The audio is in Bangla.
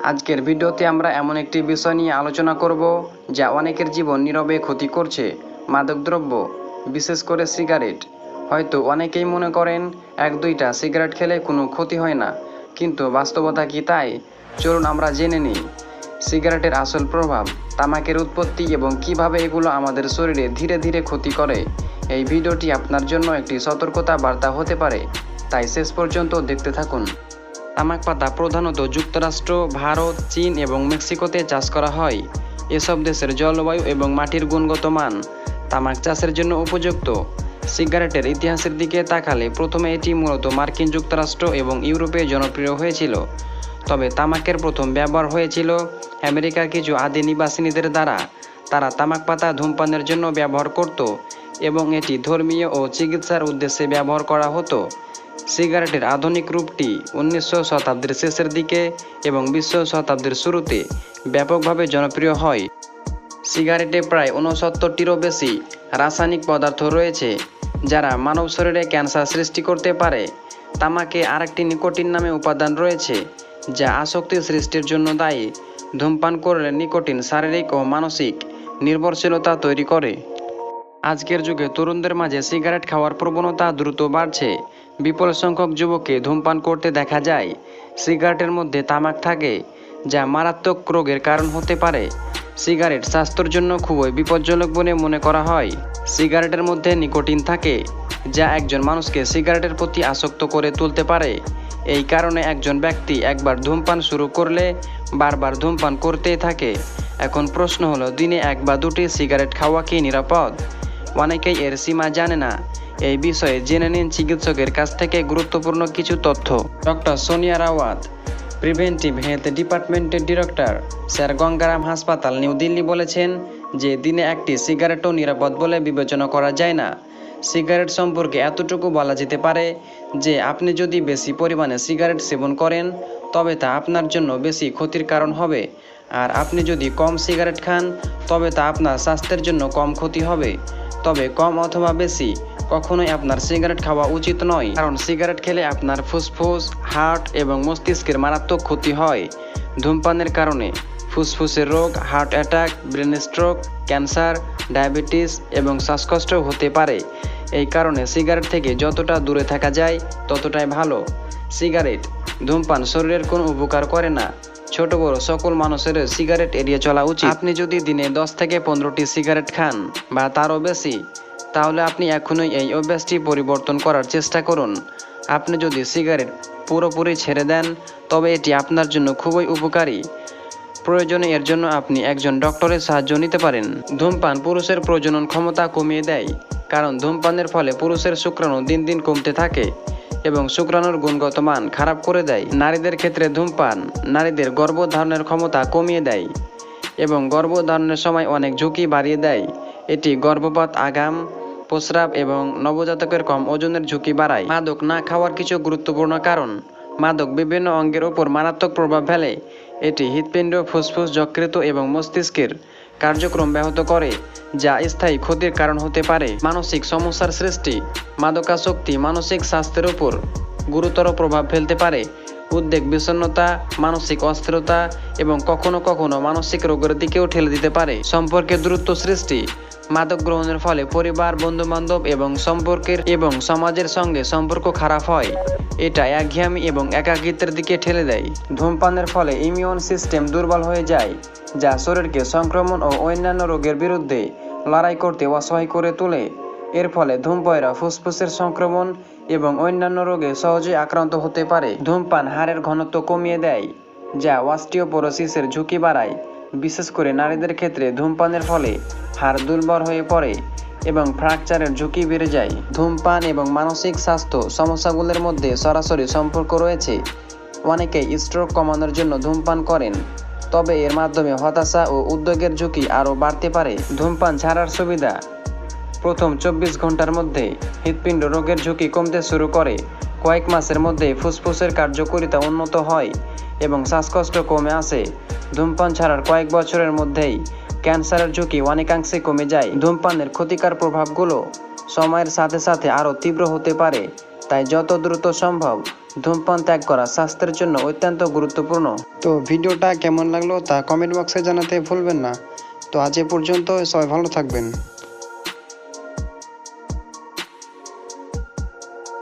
আজকের ভিডিওতে আমরা এমন একটি বিষয় নিয়ে আলোচনা করব যা অনেকের জীবন নীরবে ক্ষতি করছে, মাদকদ্রব্য, বিশেষ করে সিগারেট। হয়তো অনেকেই মনে করেন এক দুইটা সিগারেট খেলে কোনো ক্ষতি হয় না, কিন্তু বাস্তবতা কি তাই? চলুন আমরা জেনে নিই সিগারেটের আসল প্রভাব, তামাকের উৎপত্তি এবং কিভাবে এগুলো আমাদের শরীরে ধীরে ধীরে ক্ষতি করে। এই ভিডিওটি আপনার জন্য একটি সতর্কতা বার্তা হতে পারে, তাই শেষ পর্যন্ত দেখতে থাকুন। তামাক পাতা প্রধানত যুক্তরাষ্ট্র, ভারত, চীন এবং মেক্সিকোতে চাষ করা হয়। এসব দেশের জলবায়ু এবং মাটির গুণগত মান তামাক চাষের জন্য উপযুক্ত। সিগারেটের ইতিহাসের দিকে তাকালে প্রথমে এটি মূলত মার্কিন যুক্তরাষ্ট্র এবং ইউরোপে জনপ্রিয় হয়েছিল, তবে তামাকের প্রথম ব্যবহার হয়েছিল আমেরিকার কিছু আদি নিবাসিনীদের দ্বারা। তারা তামাক পাতা ধূমপানের জন্য ব্যবহার করত এবং এটি ধর্মীয় ও চিকিৎসার উদ্দেশ্যে ব্যবহার করা হতো। সিগারেটের আধুনিক রূপটি 1900 শতাব্দীর শেষের দিকে এবং 20 শতাব্দীর শুরুতে ব্যাপকভাবে জনপ্রিয় হয়। সিগারেটে প্রায় 69টিরও বেশি রাসায়নিক পদার্থ রয়েছে যারা মানব শরীরে ক্যান্সার সৃষ্টি করতে পারে। তামাকে আরেকটি নিকোটিন নামে উপাদান রয়েছে যা আসক্তি সৃষ্টির জন্য দায়ী। ধূমপান করলে নিকোটিন শারীরিক ও মানসিক নির্ভরশীলতা তৈরি করে। আজকের যুগে তরুণদের মাঝে সিগারেট খাওয়ার প্রবণতা দ্রুত বাড়ছে। বিপুল সংখ্যক যুবককে ধূমপান করতে দেখা যায়। সিগারেটের মধ্যে তামাক থাকে যা মারাত্মক রোগের কারণ হতে পারে। সিগারেট স্বাস্থ্যের জন্য খুবই বিপজ্জনক বলে মনে করা হয়। সিগারেটের মধ্যে নিকোটিন থাকে যা একজন মানুষকে সিগারেটের প্রতি আসক্ত করে তুলতে পারে। এই কারণে একজন ব্যক্তি একবার ধূমপান শুরু করলে বারবার ধূমপান করতেই থাকে। এখন প্রশ্ন হলো, দিনে এক বা দুটি সিগারেট খাওয়া কি নিরাপদ? অনেকেই এর সীমা জানে না। এই বিষয়ে জেনে নিন চিকিৎসকের কাছ থেকে গুরুত্বপূর্ণ কিছু তথ্য। Doctor Sonia Rawat, preventive health ডিপার্টমেন্টের ডিরেক্টর, স্যার গঙ্গারাম হাসপাতাল, নিউ দিল্লি বলেছেন যে দিনে একটি সিগারেটও নিরাপদ বলে বিবেচনা করা যায় না। সিগারেট সম্পর্কে এতটুকু বলা যেতে পারে যে আপনি যদি বেশি পরিমাণে সিগারেট সেবন করেন তবে তা আপনার জন্য বেশি ক্ষতির কারণ হবে, আর আপনি যদি কম সিগারেট খান তবে তা আপনার স্বাস্থ্যের জন্য কম ক্ষতি হবে। তবে কম অথবা বেশি কখনোই আপনার সিগারেট খাওয়া উচিত নয়, কারণ সিগারেট খেলে আপনার ফুসফুস, হার্ট এবং মস্তিষ্কের মারাত্মক ক্ষতি হয়। ধূমপানের কারণে ফুসফুসের রোগ, heart attack, brain stroke, cancer, diabetes এবং শ্বাসকষ্ট হতে পারে। এই কারণে সিগারেট থেকে যতটা দূরে থাকা যায় ততটাই ভালো। সিগারেট ধূমপান শরীরের কোনো উপকার করে না। ছোট বড় সকল মানুষের সিগারেট এড়িয়ে চলা উচিত। আপনি যদি দিনে 10 থেকে 15টি সিগারেট খান বা তারও বেশি, তাহলে আপনি এখনই এই অভ্যাসটি পরিবর্তন করার চেষ্টা করুন। আপনি যদি সিগারেট পুরোপুরি ছেড়ে দেন তবে এটি আপনার জন্য খুবই উপকারী। প্রয়োজনে এর জন্য আপনি একজন ডক্টরের সাহায্য নিতে পারেন। ধূমপান পুরুষের প্রজনন ক্ষমতা কমিয়ে দেয়, কারণ ধূমপানের ফলে পুরুষের শুক্রাণু দিন দিন কমতে থাকে এবং শুক্রাণুর গুণগত মান খারাপ করে দেয়। নারীদের ক্ষেত্রে ধূমপান নারীদের গর্ভধারণের ক্ষমতা কমিয়ে দেয় এবং গর্ভধারণের সময় অনেক ঝুঁকি বাড়িয়ে দেয়। এটি গর্ভপাত, আগাম প্রস্রাব এবং নবজাতকের কম ওজনের ঝুঁকি বাড়ায়। মাদক না খাওয়ার কিছু গুরুত্বপূর্ণ কারণ। মাদক বিভিন্ন অঙ্গের উপর মারাত্মক প্রভাব ফেলে। এটি হৃৎপিণ্ড, ফুসফুস, যকৃৎ এবং মস্তিষ্কের কার্যক্রম ব্যাহত করে, যা স্থায়ী ক্ষতির কারণ হতে পারে। মানসিক সমস্যার সৃষ্টি। মাদকাসক্তি মানসিক স্বাস্থ্যের উপর গুরুতর প্রভাব ফেলতে পারে। উদ্বেগ, বিষণ্ণতা, মানসিক অস্থিরতা এবং কখনো কখনো মানসিক রোগের দিকেও ঠেলে দিতে পারে। সম্পর্কে দূরত্ব সৃষ্টি। মাদক গ্রহণের ফলে পরিবার, বন্ধুবান্ধব এবং সম্পর্কের এবং সমাজের সঙ্গে সম্পর্ক খারাপ হয়। এটা একঘেয়েমি এবং একাকিত্বের দিকে ঠেলে দেয়। ধূমপানের ফলে ইমিউন সিস্টেম দুর্বল হয়ে যায়, যা শরীরকে সংক্রমণ ও অন্যান্য রোগের বিরুদ্ধে লড়াই করতে অসহায় করে তোলে। এর ফলে ধূমপায়ীরা ফুসফুসের সংক্রমণ এবং অন্যান্য রোগে সহজে আক্রান্ত হতে পারে। ধূমপান হাড়ের ঘনত্ব কমিয়ে দেয়, যা অস্টিওপোরোসিসের ঝুঁকি বাড়ায়। বিশেষ করে নারীদের ক্ষেত্রে ধূমপানের ফলে হাড় দুর্বল হয়ে পড়ে এবং ফ্র্যাকচারের ঝুঁকি বেড়ে যায়। ধূমপান এবং মানসিক স্বাস্থ্য সমস্যাগুলোর মধ্যে সরাসরি সম্পর্ক রয়েছে। অনেকেই স্ট্রোক কমানোর জন্য ধূমপান করেন, তবে এর মাধ্যমে হতাশা ও উদ্বেগের ঝুঁকি আরও বাড়তে পারে। ধূমপান ছাড়ার সুবিধা। প্রথম 24 ঘন্টার মধ্যে হৃৎপিণ্ড রোগের ঝুঁকি কমতে শুরু করে। কয়েক মাসের মধ্যে ফুসফুসের কার্যকারিতা উন্নত হয় এবং শ্বাসকষ্ট কমে আসে। ধূমপান ছাড়ার কয়েক বছরের মধ্যেই ক্যান্সারের ঝুঁকি অনেকাংশে কমে যায়। ধূমপানের ক্ষতিকর প্রভাবগুলো সময়ের সাথে সাথে আরও তীব্র হতে পারে, তাই যত দ্রুত সম্ভব ধূমপান ত্যাগ করা স্বাস্থ্যের জন্য অত্যন্ত গুরুত্বপূর্ণ। তো ভিডিওটা কেমন লাগলো তা কমেন্ট বক্সে জানাতে ভুলবেন না। তো আজ এ পর্যন্ত, সবাই ভালো থাকবেন।